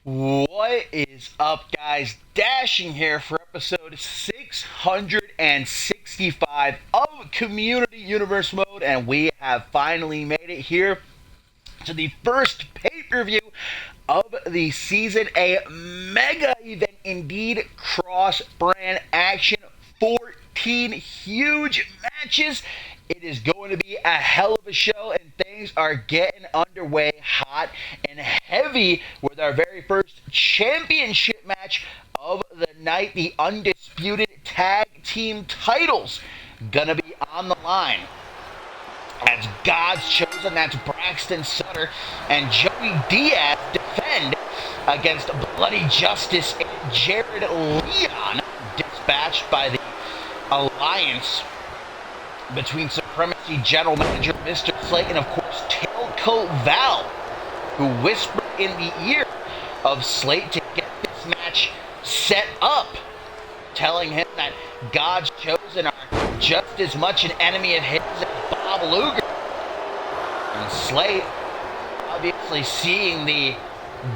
What is up, guys? Dashing here for episode 665 of Community Universe Mode, and we have finally made it here to the first pay-per-view of the season. A mega event indeed, cross-brand action, 14 huge matches. It is going to be a hell of a show, and things are getting underway hot and heavy with our very first championship match of the night. The undisputed tag team titles gonna be on the line as God's Chosen, that's Braxton Sutter, and Joey Diaz defend against Bloody Justice and Jared Leon, dispatched by the Alliance between Supremacy General Manager Mr. Slate and, of course, Tailcoat Val, who whispered in the ear of Slate to get this match set up, telling him that God's Chosen are just as much an enemy of his as Bob Luger. And Slate, obviously seeing the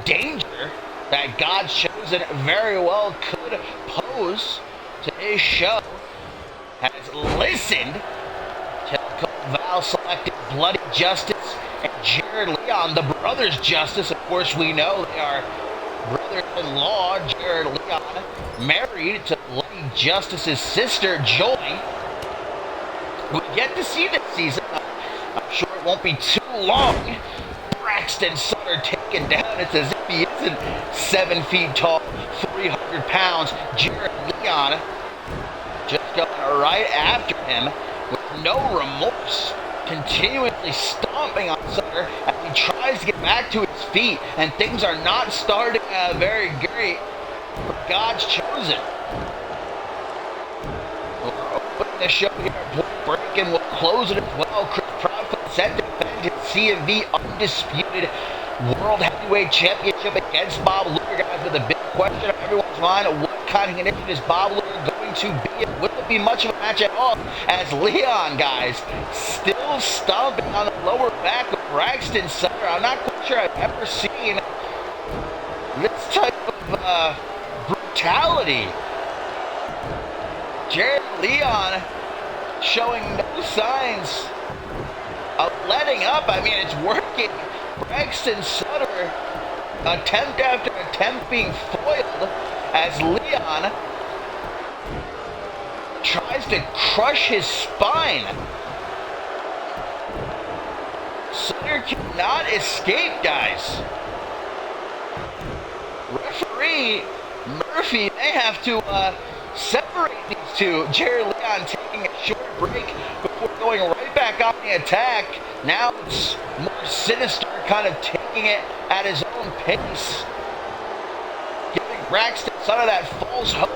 danger that God's Chosen very well could pose to his show, has listened. Val selected Bloody Justice and Jared Leon, the Brothers Justice. Of course, we know they are brothers-in-law. Jared Leon married to Bloody Justice's sister, Joy. We get to see this season. I'm sure it won't be too long. Braxton Sutter taken down. It's as if he isn't 7 feet tall, 300 pounds. Jared Leon just going right after him with no remorse, continuously stomping on Sutter as he tries to get back to his feet, and things are not starting very great for God's Chosen. We're opening the show here at Point Break, and we'll close it as well. Chris Proudfoot set to defend his CMV undisputed World Heavyweight Championship against Bob Luger, guys, with a big question on everyone's mind: what kind of condition is Bob Luger going to be in? Will it be much of a match at all, as Leon, guys, still stomping on the lower back of Braxton Sutter? I'm not quite sure I've ever seen this type of brutality. Jared Leon showing no signs of letting up. I mean, it's working. Braxton Sutter, attempt after attempt, being foiled as Leon tries to crush his spine. Sutter cannot escape, guys. Referee Murphy may have to separate these two. Jared Leon taking a short break before going right back on the attack. Now it's more sinister, kind of taking it at his own pace, giving Braxton Sutter that false hope.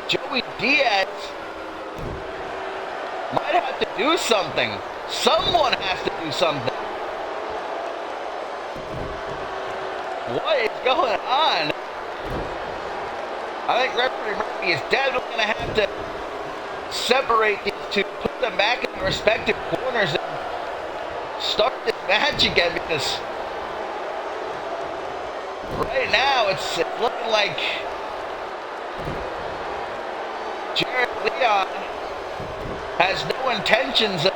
Joey Diaz might have to do something. Someone has to do something. What is going on? I think referee Murphy is definitely going to have to separate these two, put them back in their respective corners, and start this match again, because right now it's looking like Jared Leon has no intentions of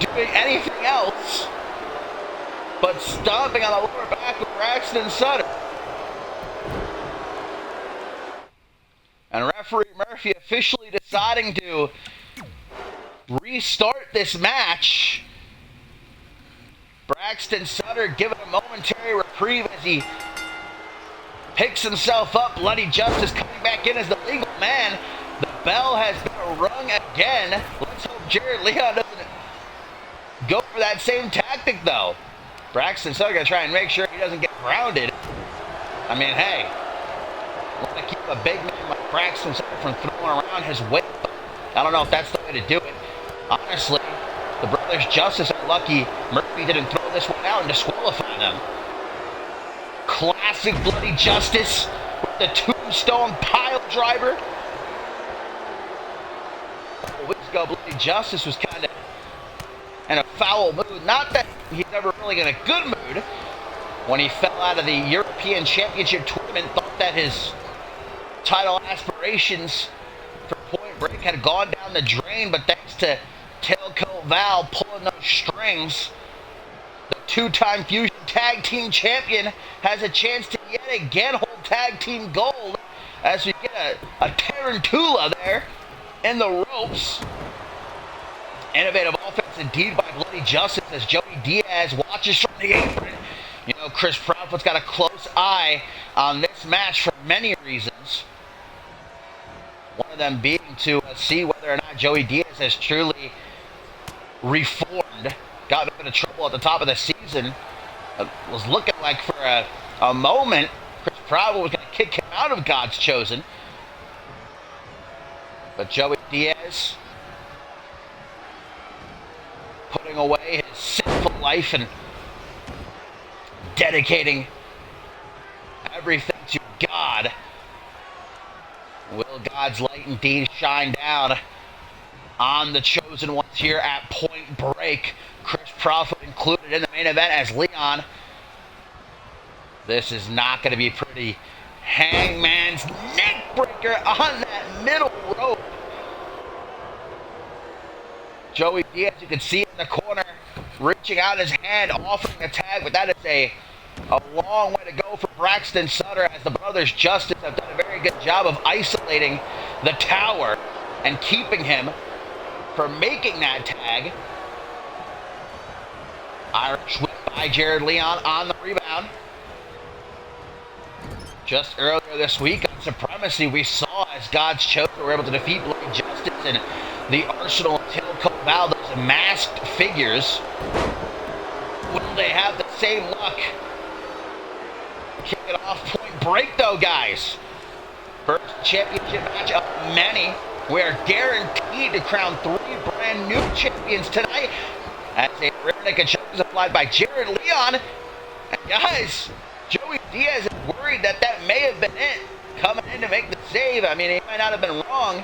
doing anything else but stomping on the lower back of Braxton Sutter. And referee Murphy officially deciding to restart this match. Braxton Sutter given a momentary reprieve as he picks himself up. Bloody Justice coming back in as the legal man. The bell has been rung again. Let's hope Jared Leon doesn't go for that same tactic, though. Braxton Sutter gonna try and make sure he doesn't get grounded. I mean, hey, want to keep a big man like Braxton Sutter from throwing around his weight, but I don't know if that's the way to do it. Honestly, the Brothers Justice are lucky Murphy didn't throw this one out and disqualify them. Classic Bloody Justice with the tombstone pile driver. A couple weeks ago, Bloody Justice was kind of in a foul mood. Not that he's ever really in a good mood, when he fell out of the European Championship tournament, thought that his title aspirations for Point Break had gone down the drain, but thanks to Tailcoat Val pulling those strings, the two-time Fusion Tag Team Champion has a chance to yet again hold Tag Team Gold as we get a tarantula there in the ropes. Innovative offense indeed by Bloody Justice as Joey Diaz watches from the apron. You know, Chris Proudfoot's got a close eye on this match for many reasons. One of them being to see whether or not Joey Diaz has truly reformed. Got in a bit of trouble at the top of the season. It was looking like for a moment Chris Proudfoot was going to kick him out of God's Chosen. But Joey Diaz putting away his sinful life and dedicating everything to God. Will God's light indeed shine down on the chosen ones here at Point Break? Chris Proudfoot included in the main event as Leon. This is not going to be pretty. Hangman's neck breaker on that middle rope. Joey Diaz, you can see in the corner, reaching out his hand, offering a tag, but that is a long way to go for Braxton Sutter, as the Brothers Justice have done a very good job of isolating the tower and keeping him from making that tag. Irish whip by Jared Leon on the rebound. Just earlier this week on Supremacy, we saw as God's Chosen were able to defeat Bloody Justice and the Arsenal of Tailcoat Val, those masked figures. Will they have the same luck? Kick it off Point Break though, guys. First championship match of many. We are guaranteed to crown 3 brand new champions tonight as a rear naked choke is applied by Jared Leon. And guys, Joey Diaz is worried that may have been it. Coming in to make the save. I mean, he might not have been wrong.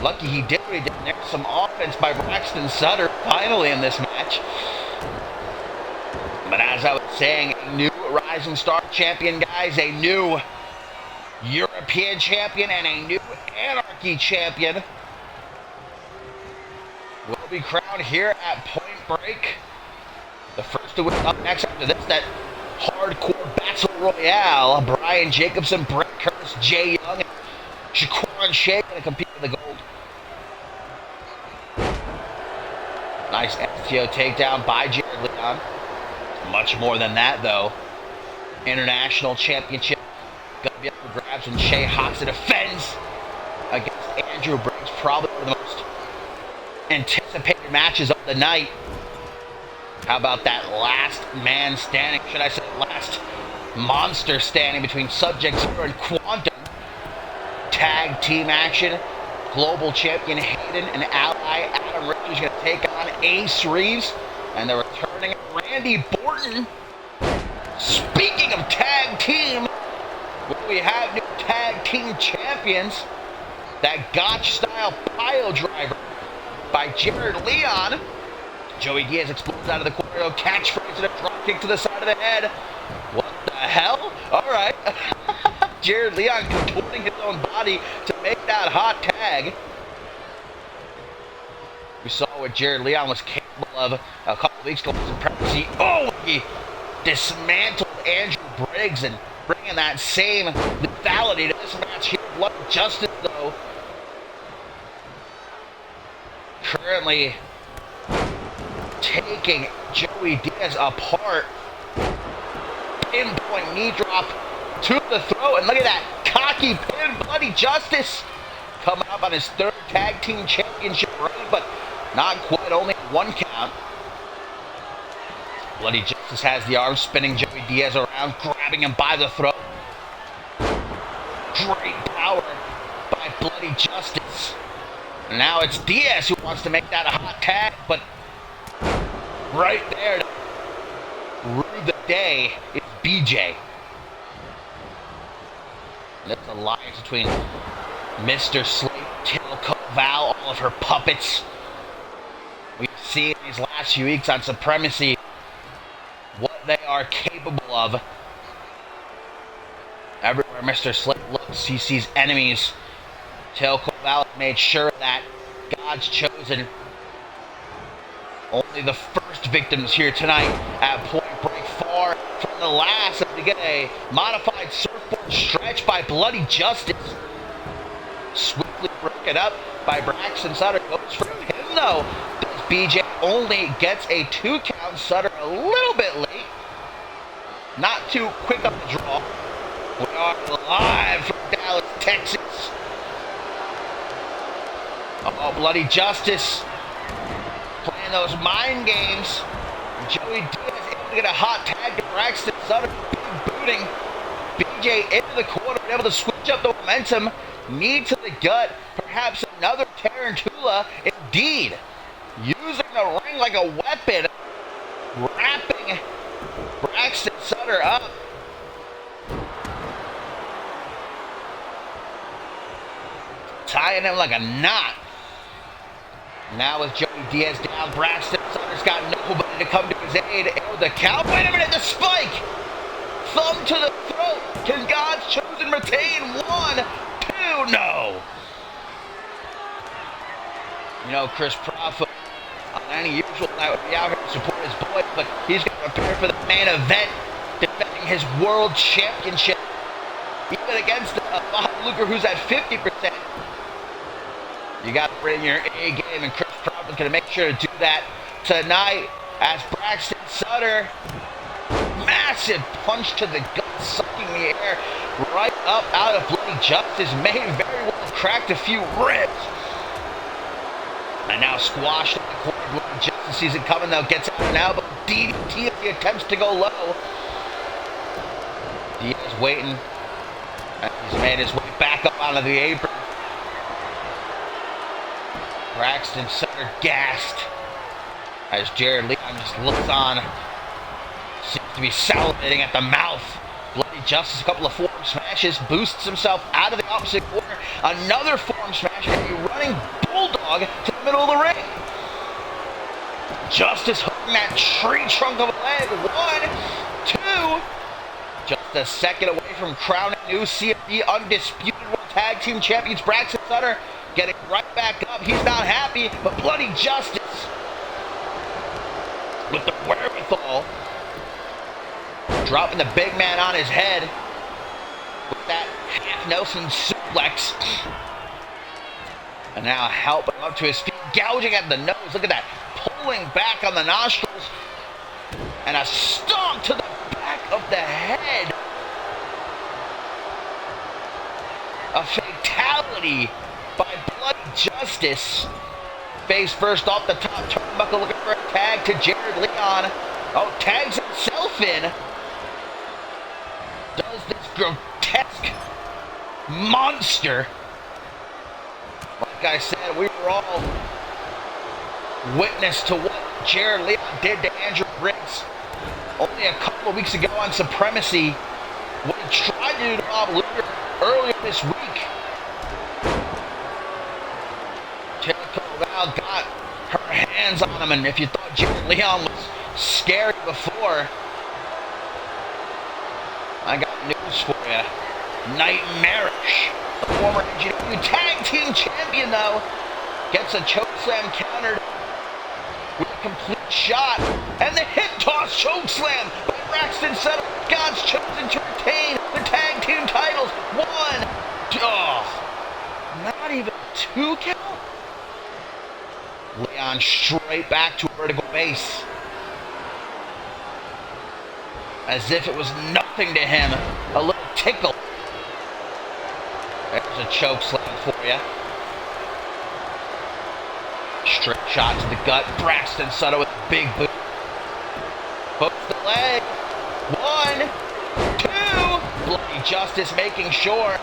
Lucky he did what he did. There's some offense by Braxton Sutter finally in this match. But as I was saying, a new Rising Star champion, guys. A new European champion and a new Anarchy champion will be crowned here at Point Break. The first to win up next after this, that hardcore battle royale. Brian Jacobson, Brett Curtis, Jay Young, and Shaquan Shea going to compete for the gold. Nice FTO takedown by Jared Leon. Much more than that, though. International championship going to be up for grabs when Shea Hoxha defends against Andrew Briggs. Probably one of the most anticipated matches of the night. How about that last man standing, should I say last monster standing between Subject Zero and Quantum. Tag team action. Global champion Hayden and ally Adam Richards going to take on Ace Reeves. And the returning Randy Borton. Speaking of tag team, we have new tag team champions. That Gotch style pile driver by Jared Leon. Joey Diaz explodes out of the corner, catchphrase and a drop kick to the side of the head. What the hell? Alright. Jared Leon contorting his own body to make that hot tag. We saw what Jared Leon was capable of a couple weeks ago in Supremacy. Oh, he dismantled Andrew Briggs and bringing that same lethality to this match here. Bloody Justice, though, currently taking Joey Diaz apart. Pinpoint knee drop to the throat, and look at that cocky pin. Bloody Justice coming up on his 3rd tag team championship reign, but not quite, only 1 count. Bloody Justice has the arm, spinning Joey Diaz around, grabbing him by the throat. Great power by Bloody Justice. And now it's Diaz who wants to make that a hot tag, but right there to rue the day is BJ. This alliance between Mr. Slate, Tailcoat Val, all of her puppets. We've seen these last few weeks on Supremacy what they are are capable of. Everywhere Mr. Slate looks, he sees enemies. Till Corvallis made sure that God's chosen. Only the first victims here tonight at Point Break, far from the last, as we get a modified surfboard stretch by Bloody Justice. Swiftly broken up by Braxton Sutter. Goes for him though. Does BJ only gets a 2 count. Sutter a little bit late. Not too quick up the draw. We are live from Dallas, Texas. Oh, Bloody Justice playing those mind games. Joey Diaz able to get a hot tag to Braxton Sutter. Big booting. BJ into the corner, able to switch up the momentum. Knee to the gut. Perhaps another Tarantula. Indeed. Using the ring like a weapon. Wrapping Braxton Sutter up. Tying him like a knot. Now with Joey Diaz down, Braxton Sutter's got nobody to come to his aid. Able to count. Wait a minute, the spike! Thumb to the throat. Can God's chosen retain? 1, 2, no! You know, Chris Profit on any usual night would be out here to support his boy, but he's going to prepare for the main event, defending his world championship. Even against Bob Luger, who's at 50%. You got to bring your A game, and Chris Profit's going to make sure to do that tonight as Braxton Sutter, massive punch to the gut, sucking the air right up out of Bloody Justice. May very well have cracked a few ribs. And now squashed in the corner. Bloody Justice sees it coming though, gets out now, but DDT as he attempts to go low. Diaz waiting. And he's made his way back up onto the apron. Braxton Sutter gassed as Jared Leon just looks on. Seems to be salivating at the mouth. Bloody Justice, a couple of form smashes, boosts himself out of the opposite corner. Another form smash, and a running bulldog to the middle of the ring. Justice hooking that tree trunk of a leg. 1, 2. Just a second away from crowning new CMV Undisputed World Tag Team Champions. Braxton Sutter getting right back up. He's not happy, but Bloody Justice with the wherewithal, dropping the big man on his head with that half Nelson suplex. And now helping him up to his feet, gouging at the nose. Look at that, pulling back on the nostrils. And a stomp to the back of the head. A fatality by Bloody Justice. Face first off the top turnbuckle, looking for a tag to Jared Leon. Oh, tags himself in. Does this grotesque monster. Like I said, we were all witness to what Jared Leon did to Andrew Briggs only a couple of weeks ago on Supremacy, what he tried to do to Bob Luger earlier this week. Corvallis got her hands on him, and if you thought Jared Leon was scary before, I got news for you. Nightmarish. The former NGW Tag Team Champion, though, gets a chokeslam countered with a complete shot, and the hip toss chokeslam by Braxton Sutter. God's chosen to retain the tag team titles. 1, 2, not even 2 count. Leon straight back to a vertical base, as if it was nothing to him. A little tickle. There's a chokeslam for you. Straight shot to the gut. Braxton Sutter with a big boot. Hooks the leg. 1, 2. Bloody Justice making sure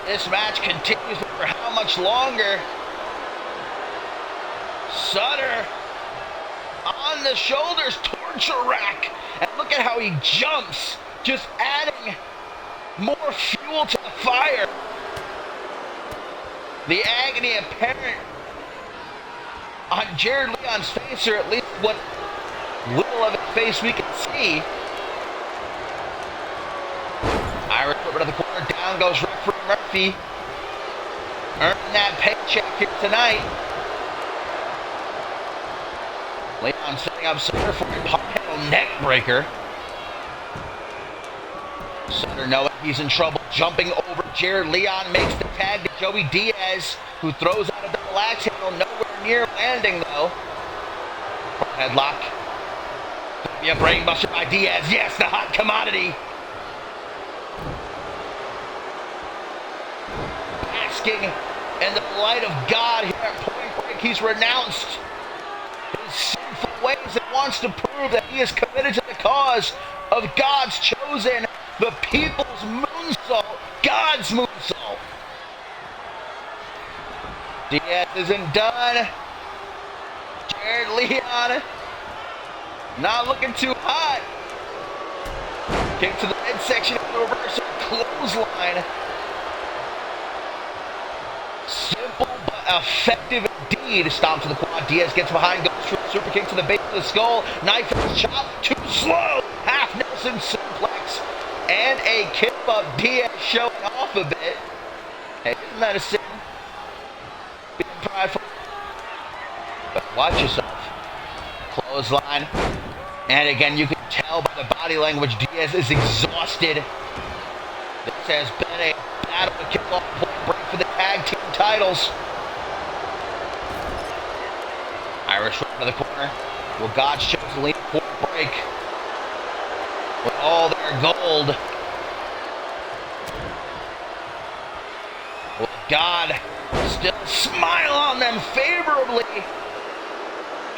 this match continues, but for how much longer? Sutter on the shoulders, torture rack. And look at how he jumps, just adding more fuel to the fire. The agony apparent on Jared Leon's face, or at least what little of his face we can see. Irish over to the corner. Down goes referee Murphy. Earning that paycheck here tonight. Leon setting up Sutter for a pump handle neck breaker. Sutter knowing he's in trouble, jumping over Jared. Leon makes the tag to Joey Diaz, who throws out a double axe handle, nowhere near landing though. Headlock. Could be a brainbuster by Diaz. Yes, the hot commodity. Basking in the light of God here at Point Break, he's renounced his sinful ways and wants to prove that he is committed to the cause of God's chosen, the people's moonsault, God's moonsault. Diaz isn't done. Jared Leon not looking too hot. Kick to the midsection of the reversal, clothesline. Simple but effective indeed. Stomp to the quad. Diaz gets behind, goes for a super kick to the base of the skull. Knife and chop, too slow. Half Nelson suplex and a kip up. Diaz showing off a bit. Hey, isn't that a sin? Being prideful. But watch yourself. Clothesline. And again, you can tell by the body language, Diaz is exhausted. This has been a battle to kick off Point Break for the tag team titles. Irish right to the corner. Will God's chosen lead Point Break with all their gold? Will God still smile on them favorably?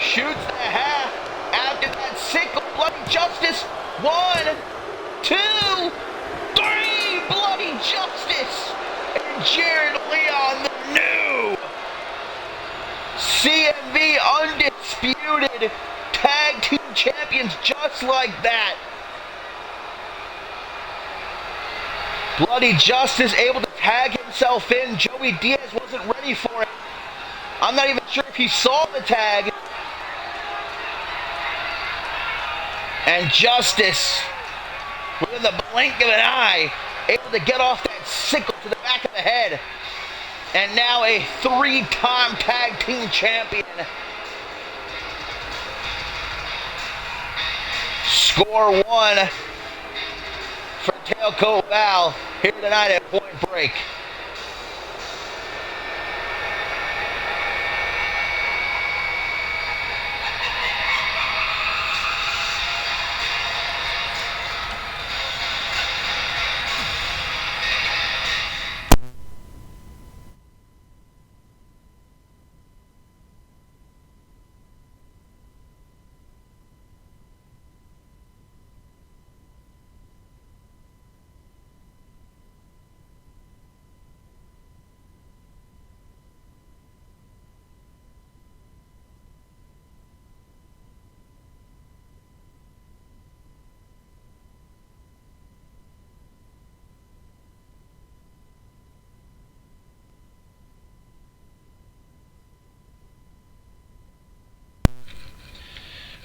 Shoots the half after that single bloody justice. 1, 2, 3 bloody justice. And Jared Leon, the new CMV undisputed tag team champions, just like that. Bloody Justice able to tag himself in. Joey Diaz wasn't ready for it. I'm not even sure if he saw the tag. And Justice, within the blink of an eye, able to get off that sickle to the back of the head. And now a 3-time tag team champion. Score 1 for Tailcoat Val here tonight at Point Break.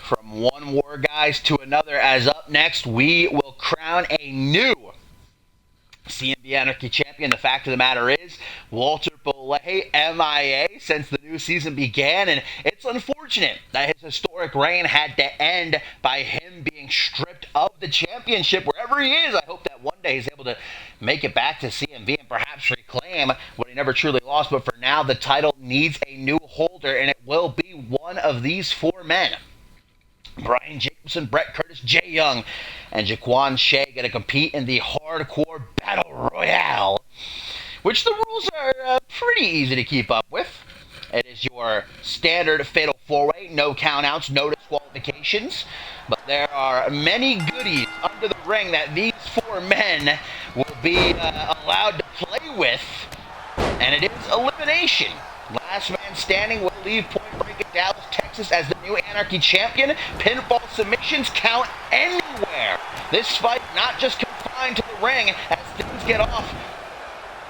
From one war, guys, to another, as up next, we will crown a new CMV Anarchy champion. The fact of the matter is, Walter Belay, MIA, since the new season began, and it's unfortunate that his historic reign had to end by him being stripped of the championship. Wherever he is, I hope that one day he's able to make it back to CMV and perhaps reclaim what he never truly lost. But for now, the title needs a new holder, and it will be one of these 4 men. Brian Jacobson, Brett Curtis, Jay Young, and Jaquan Shea going to compete in the Hardcore Battle Royale, which the rules are pretty easy to keep up with. It is your standard fatal 4-way, no countouts, no disqualifications, but there are many goodies under the ring that these 4 men will be allowed to play with, and it is elimination. Last man standing will leave Point Break in Dallas, Texas as the new Anarchy champion. Pinfall submissions count anywhere. This fight not just confined to the ring as things get off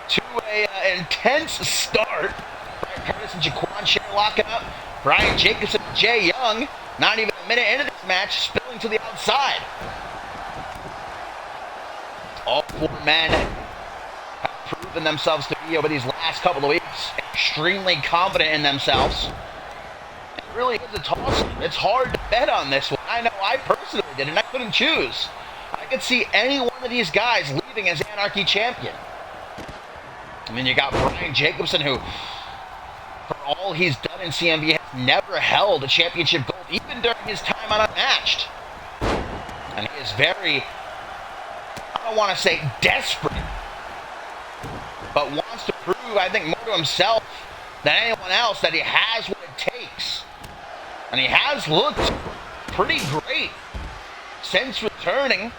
to an intense start. Brett Curtis and Jaquan Shea locking up. Brian Jacobson and Jay Young not even a minute into this match, spilling to the outside. All four men have proven themselves to be, over these last couple of weeks, extremely confident in themselves. It really is a toss-up. It's hard to bet on this one. I know I personally did, and I couldn't choose. I could see any one of these guys leaving as Anarchy champion. I mean, you got Brian Jacobson, who, for all he's done in CMV, has never held a championship gold, even during his time on Unmatched. And he is very, I don't want to say desperate, but wants to prove, I think, more to himself than anyone else that he has what it takes. And he has looked pretty great since returning.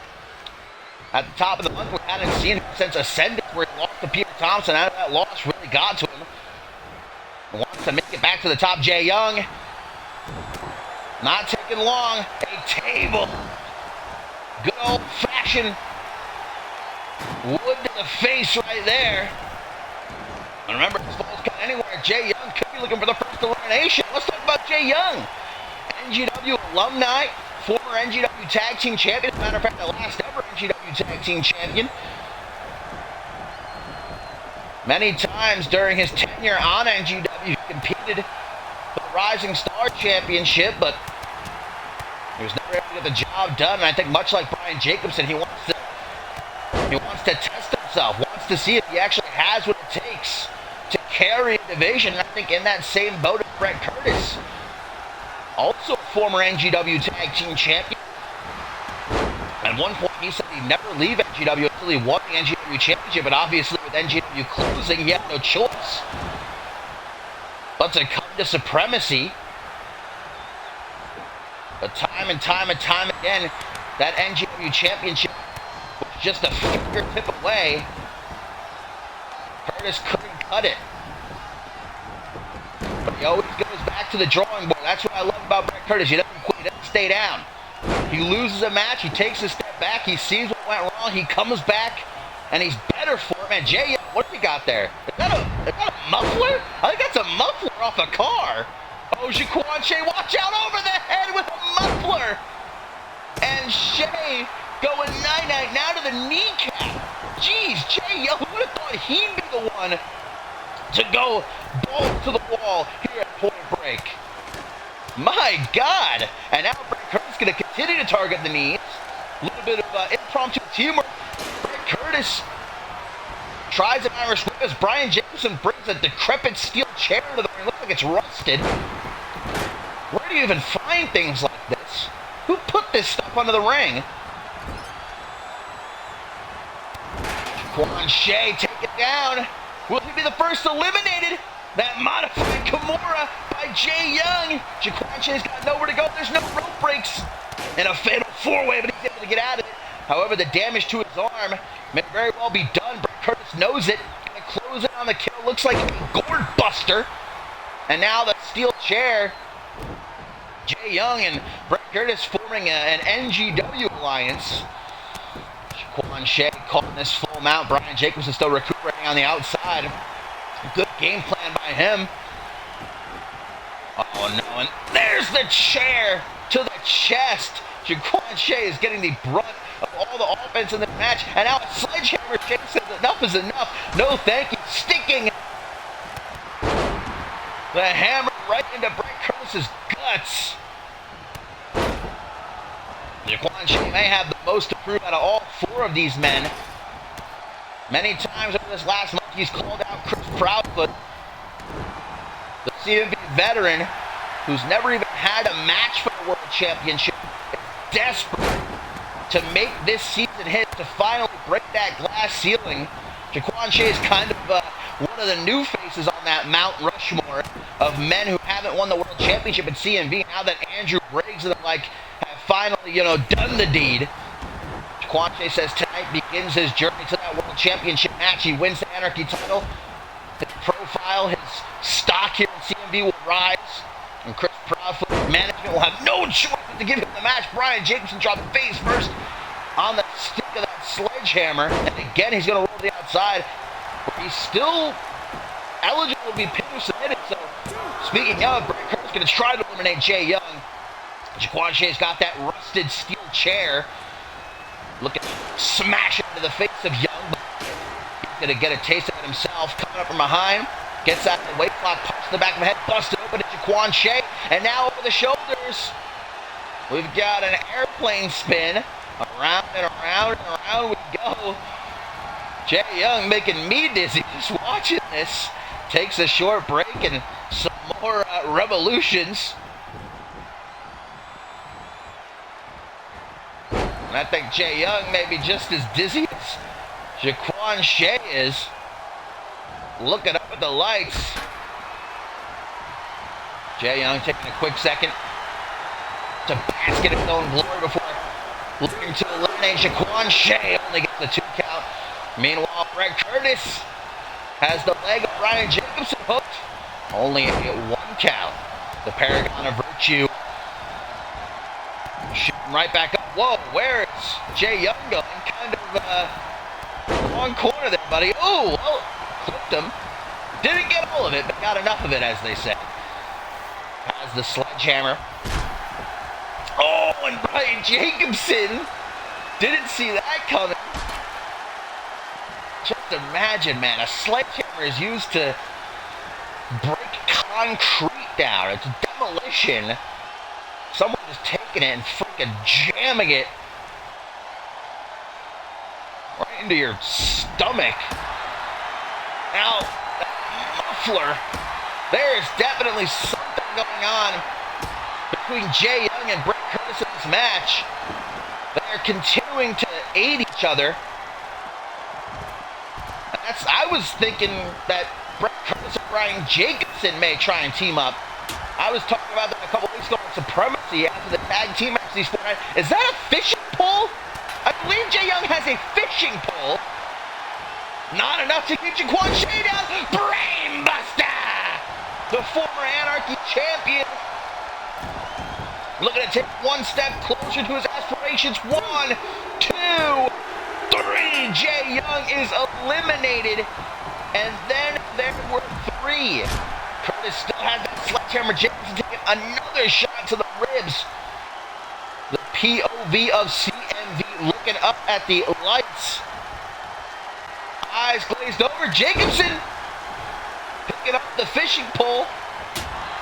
At the top of the month, we hadn't seen him since Ascendant, where he lost to Peter Thompson. Out of that loss really got to him. He wants to make it back to the top. Jay Young, not taking long. A table. Good old-fashioned wood to the face right there. And remember, this ball's cut anywhere. Jay Young could be looking for the first elimination. Let's talk about Jay Young. NGW alumni, former NGW Tag Team Champion. As a matter of fact, the last ever NGW Tag Team Champion. Many times during his tenure on NGW, he competed for the Rising Star Championship, but he was never able to get the job done. And I think much like Brian Jacobson, he wants to test himself, wants to see if he actually has what it takes to carry a division. And I think in that same boat as Brett Curtis, also a former NGW Tag Team Champion. At one point, he said he'd never leave NGW until he won the NGW Championship, but obviously with NGW closing, he had no choice but to come to supremacy. But time and time again, that NGW Championship was just a fingertip away. Curtis couldn't cut it. But he always goes back to the drawing board. That's what I love about Brett Curtis. He doesn't quit, he doesn't stay down. He loses a match, he takes a step back, he sees what went wrong, he comes back, and he's better for it. Man, Jay, what have you got there? Is that a muffler? I think that's a muffler off a car. Oh, Jaquan Shea, watch out over the head with a muffler. And Shea going night-night now to the kneecap. Jeez, Jay, who would have thought he'd be the one to go balls to the wall here at Point Break? My God! And now Brett Curtis is going to continue to target the knees. A little bit of impromptu teamwork. Brett Curtis tries an Irish whip as Brian Jacobson brings a decrepit steel chair to the ring. Looks like it's rusted. Where do you even find things like this? Who put this stuff under the ring? Jaquan Shea, take it down. Will he be the first eliminated? That modified Kimura by Jay Young. Jaquan Shea's got nowhere to go. There's no rope breaks. And a fatal four-way, but he's able to get out of it. However, the damage to his arm may very well be done. Brett Curtis knows it. Gonna close it on the kill. Looks like a gourd buster. And now the steel chair. Jay Young and Brett Curtis forming an NGW alliance. Jaquan Shea caught in this full mount. Brian Jacobson still recuperating on the outside. Good game plan by him. Oh no, and there's the chair to the chest. Jaquan Shea is getting the brunt of all the offense in the match. And now a sledgehammer. Shea says enough is enough. No thank you. Sticking the hammer right into Brett Curtis's guts. Jaquan Shea may have the most to prove out of all four of these men. Many times over this last month, he's called out Chris Proudfoot, the CMV veteran, who's never even had a match for the World Championship, desperate to make this season hit to finally break that glass ceiling. Jaquan Shea is kind of one of the new faces on that Mount Rushmore of men who haven't won the World Championship at CMV. Now that Andrew Briggs and the like have finally, done the deed. Jaquan Shea says tonight begins his journey to that World Championship match. He wins the Anarchy title. His profile, his stock here in CMV will rise. And Chris Proudfoot management will have no choice but to give him the match. Brian Jacobson dropped face first on the stick of that sledgehammer. And again, he's going to roll to the outside. But he's still eligible to be pinned or submitted. So, speaking of, Brett Curtis is going to try to eliminate Jay Young. Jaquan Shea's got that rusted steel chair. Looking to smash it into the face of Young, but he's going to get a taste of it himself. Coming up from behind, gets that weight lock, punch to the back of the head, busted open to Jaquan Shea, and now over the shoulders. We've got an airplane spin. Around and around and around we go. Jay Young making me dizzy just watching this. Takes a short break and some more revolutions. And I think Jay Young may be just as dizzy as Jaquan Shea is. Looking up at the lights. Jay Young taking a quick second to bask in his own glory before looking to eliminate Jaquan Shea. Only gets the 2 count. Meanwhile, Brett Curtis has the leg of Brian Jacobson hooked. Only a 1 count. The Paragon of Virtue shooting right back up. Whoa, where is Jay Young going? Kind of wrong corner there, buddy. Oh, well, clipped him. Didn't get all of it, but got enough of it, as they say. Has the sledgehammer. Oh, and Brian Jacobson didn't see that coming. Just imagine, man, a sledgehammer is used to break concrete down. It's demolition. Someone just taking it and freaking jamming it right into your stomach. Now, that muffler, there's definitely something going on between Jay Young and Brett Curtis in this match. They are continuing to aid each other. I was thinking that Brett Curtis and Brian Jacobson may try and team up. I was talking about that a couple weeks ago on Supremacy after the tag team match these 4 nights. Is that a fishing pole? I believe Jay Young has a fishing pole. Not enough to keep Jaquan Shea down. Brainbuster! The former Anarchy champion. Looking to take 1 step closer to his aspirations. 1, 2, 3. Jay Young is eliminated. And then there were 3. Curtis still has that sledgehammer. Jacobson taking another shot to the ribs. The POV of CMV looking up at the lights. Eyes glazed over. Jacobson picking up the fishing pole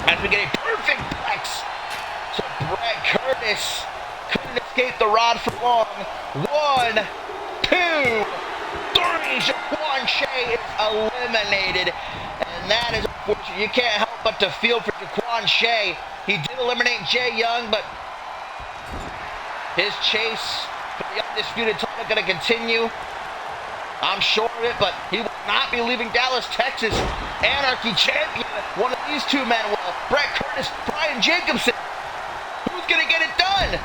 as we get a perfect flex. So Brett Curtis couldn't escape the rod for long. 1, 2, 3. Jaquan Shea is eliminated. And that is unfortunate. You can't help but to feel for Jaquan Shea. He did eliminate Jay Young, but his chase for the undisputed title going to continue. I'm sure of it, but he will not be leaving Dallas, Texas. Anarchy champion. One of these 2 men will. Brett Curtis, Brian Jacobson. Who's going to get it done?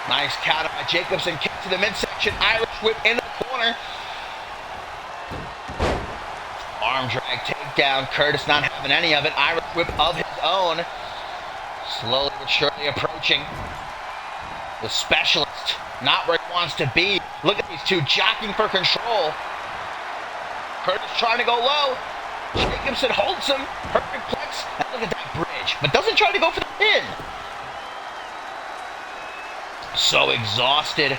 Nice counter by Jacobson. Kick to the midsection. Irish whip into the corner. Arm drag takedown. Curtis not having any of it. Irish whip of his own. Slowly but surely approaching. The specialist not where he wants to be. Look at these 2 jockeying for control. Curtis trying to go low. Jacobson holds him. Perfect plex. And look at that bridge. But doesn't try to go for the pin. So exhausted.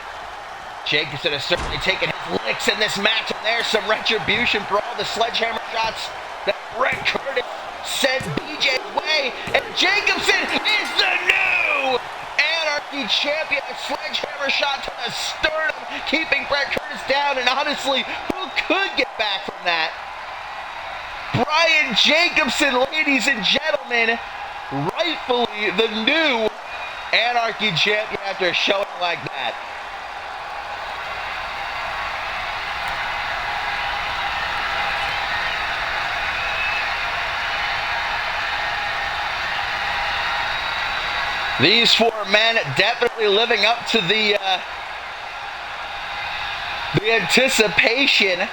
Jacobson has certainly taken his licks in this match. And there's some retribution for all the sledgehammer shots that Brett Curtis sent BJ's way. And Jacobson is the new Anarchy champion. A sledgehammer shot to the sternum, keeping Brett Curtis down. And honestly, who could get back from that? Brian Jacobson, ladies and gentlemen, rightfully the new Anarchy champion after a showing like that. These 4 men definitely living up to the anticipation,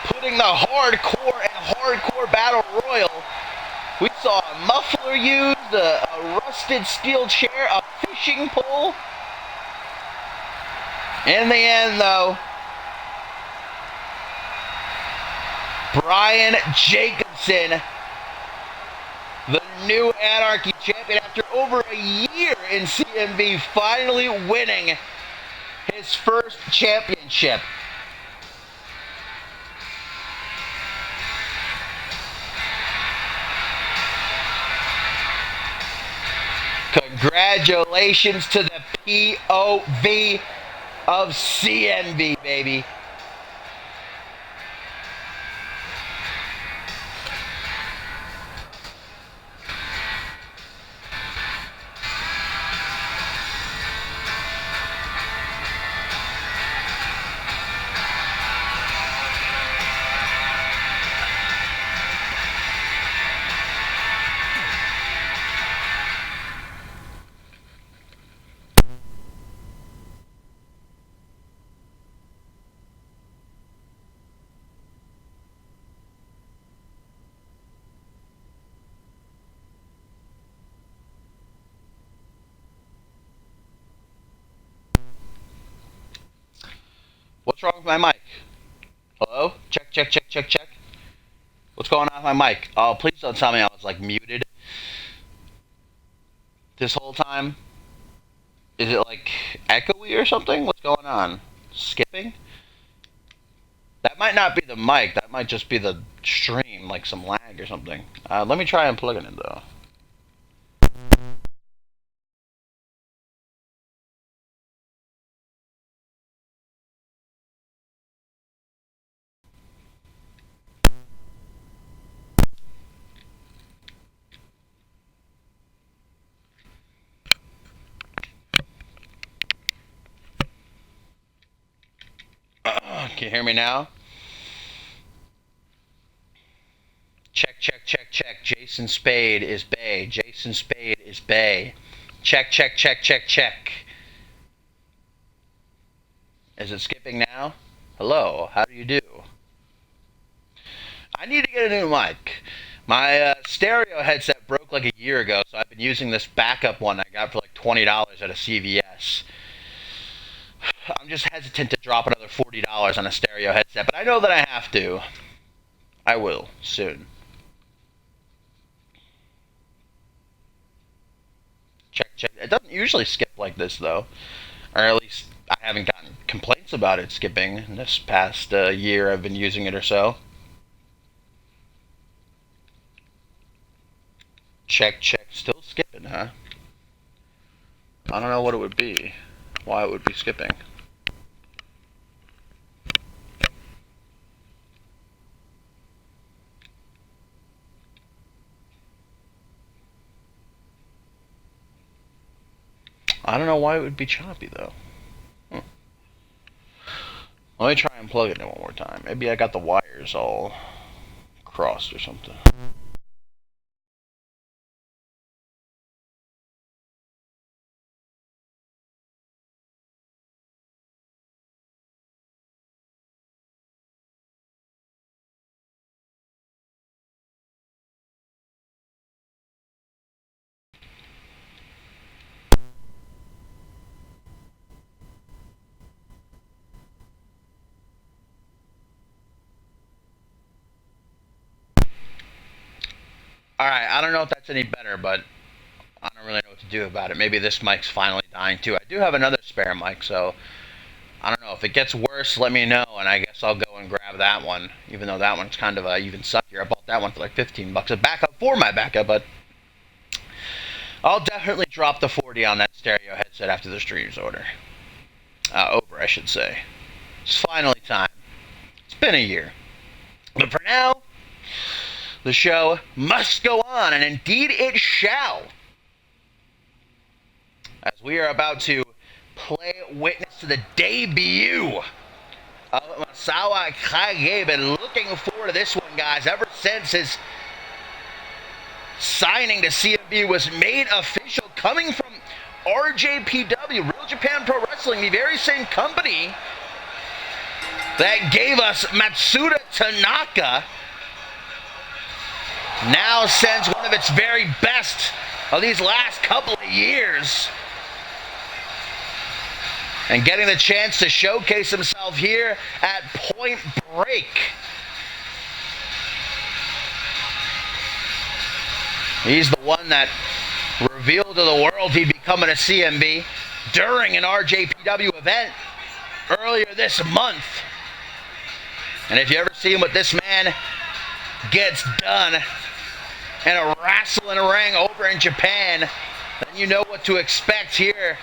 putting the hardcore and hardcore battle royal. We saw a muffler used, a rusted steel chair, a fishing pole. In the end, though, Brian Jacobson The new Anarchy champion, after over a year in CMV, finally winning his first championship. Congratulations to the POV of CMV, baby. What's wrong with my mic? Hello? Check, check, check, check, check. What's going on with my mic? Oh, please don't tell me I was like muted this whole time. Is it like echoey or something? What's going on? Skipping? That might not be the mic. That might just be the stream, like some lag or something. Let me try unplugging it though. Can you hear me now? Check, check, check, check. Jason Spade is Bay. Jason Spade is Bay. Check, check, check, check, check. Is it skipping now? Hello, how do you do? I need to get a new mic. My stereo headset broke like a year ago, so I've been using this backup one I got for like $20 at a CVS. I'm just hesitant to drop another $40 on a stereo headset, but I know that I have to. I will, soon. Check, check. It doesn't usually skip like this, though. Or at least I haven't gotten complaints about it skipping in this past year I've been using it or so. Check, check. Still skipping, huh? I don't know what it would be. Why it would be skipping. I don't know why it would be choppy, though. Let me try and plug it in one more time. Maybe I got the wires all crossed or something. Alright, I don't know if that's any better, but I don't really know what to do about it. Maybe this mic's finally dying too. I do have another spare mic, so I don't know. If it gets worse, let me know, and I guess I'll go and grab that one, even though that one's kind of even suckier. I bought that one for like 15 bucks, a backup for my backup, but I'll definitely drop the 40 on that stereo headset after the stream's over, I should say. It's finally time. It's been a year. But for now, the show must go on, and indeed it shall. As we are about to play witness to the debut of Masawa Kage. Been looking forward to this one, guys, ever since his signing to CMV was made official, coming from RJPW, Real Japan Pro Wrestling, the very same company that gave us Matsuda Tanaka. Now sends one of its very best of these last couple of years, and getting the chance to showcase himself here at Point Break. He's the one that revealed to the world he'd be coming to CMV during an RJPW event earlier this month. And if you ever see what this man gets done in a wrestling ring over in Japan, then you know what to expect here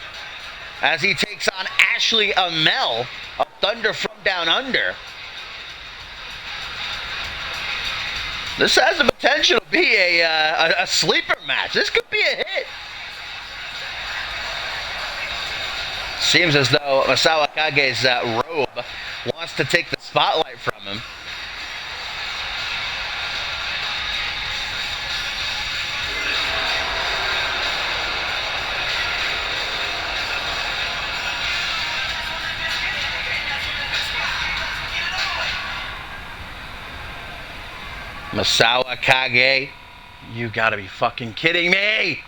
as he takes on Ashley Amell of Thunder from Down Under. This has the potential to be a sleeper match. This could be a hit. Seems as though Masao Kage's robe wants to take the spotlight from him. Masao Kage, you gotta be fucking kidding me!